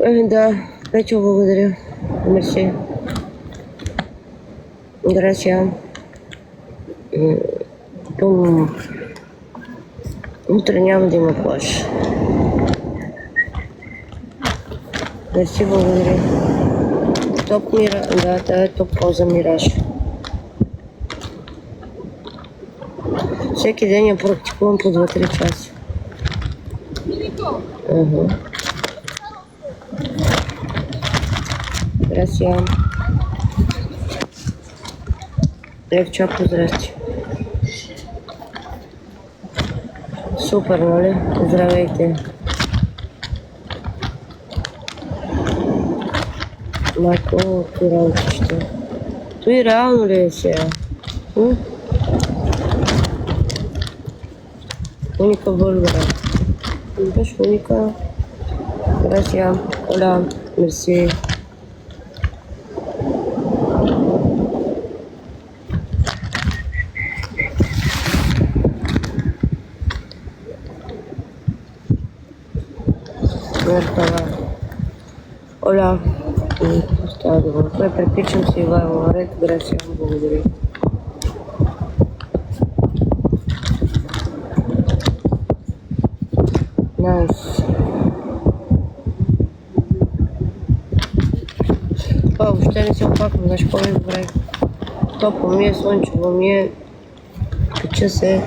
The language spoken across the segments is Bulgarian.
Да, Петю, благодаря. Мерси. Gracias. Утре няма да има плаж. Мерси, благодаря. Топ мира, да, това е топ полза Мираж. Всеки ден я практикувам по 2-3 часа. Gracias. Левчако, здрасти. Супер, нали? Здравейте. Майко, ти работище. Той реално ли е сега? Уника Българа. Идеш Уника. Gracias. Hola. Merci. Hola. Става добре. Това препичам си Ивайло. Ред, Грация, благодаря. Найс. Това въобще не се опаквам, знаеш какво ми добре. Топло ми е, слънчево ми е. Кача се.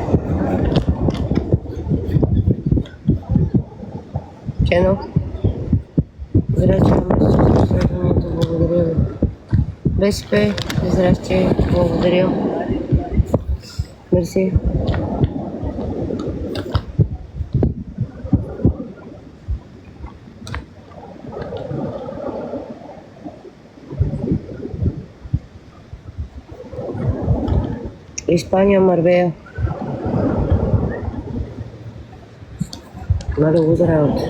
Чено. Здрасти, благодаря ви. БСП, здрасти, благодаря. Мерси. Испания, Марбея. Надо го здравят.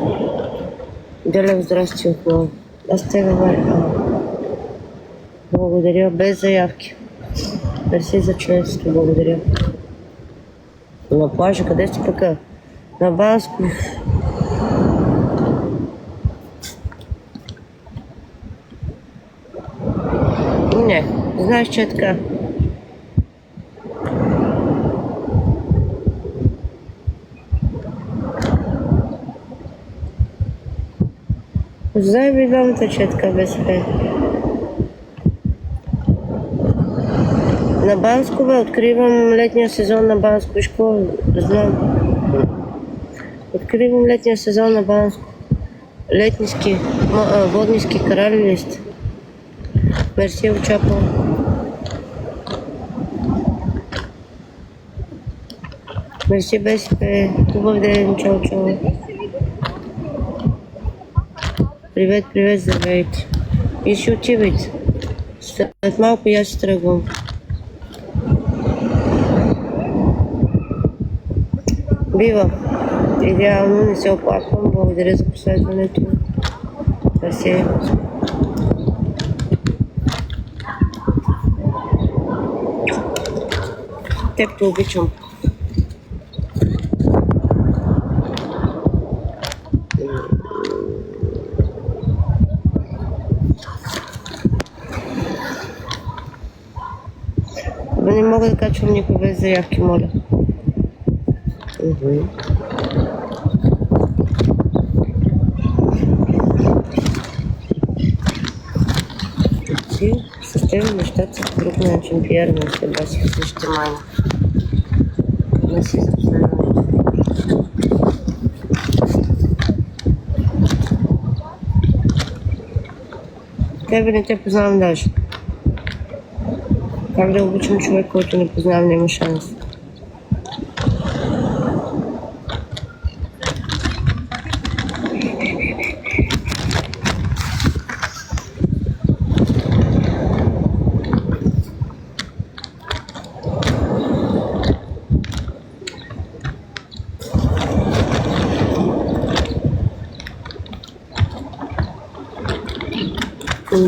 Делев, здрасти отново. Аз те говоря. Благодаря, без заявки. Мерси за членството, благодаря. На плажа, къде сте пък? На Банско. Не, знаеш, че е така. Знай ви двамата, че е така БСП. На Банско, бе, откривам летния сезон на Банско. Виж какво, знам. Откривам летния сезон на Банско. Летниски, водниски карали ли сте? Мерси, очаквам. Мерси, БСП. Хубав ден, чао, чао. Привет, привет, здравейте. И ще отивайте. След малко и аз ще тръгвам. Бива. Идеално, не се оплаквам. Благодаря за последването. Мерси. Теб те обичам. Не мога да качвам никой без заявки, моля. Съставим нещата с друг начин, пиарно ще басих същите мани. Не си за последването. Тебе не те познавам даже. Как да обичам човек, който не познавам, няма шанс.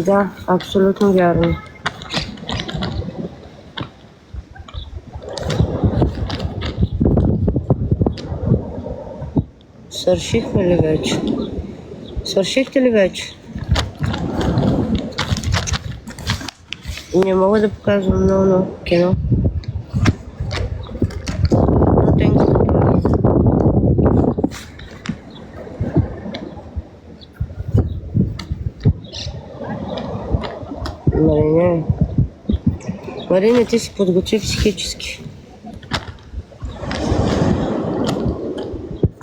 Да, абсолютно вярно. Свършихме ли вече? Свършихте ли вече? Не мога да показвам много кино. Но тенко да това. Марине. Марине, ти се подготви психически.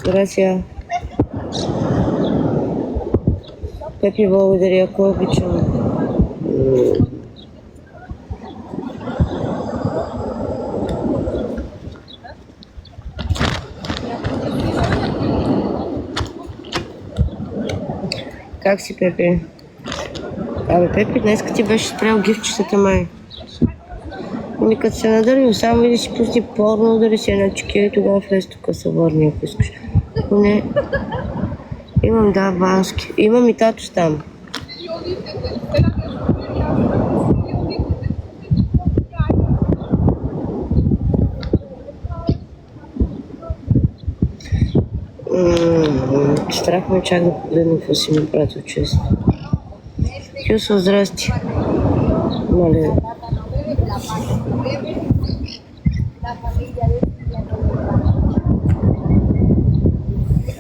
Грация. Пепи, благодаря, ако обичам. Как си, Пепи? Абе, Пепи, днеска ти беше спрял гифчетата, май. Ами като се надървим, само и да си пусни порно, да си една чекия и тогава влез тук се върни, ако искаш. Ако не... Имам, да, бански. Имам и татус там. Страх ме чак да погледна какво си ми пратил често. Хюсо, здрасти. Моля.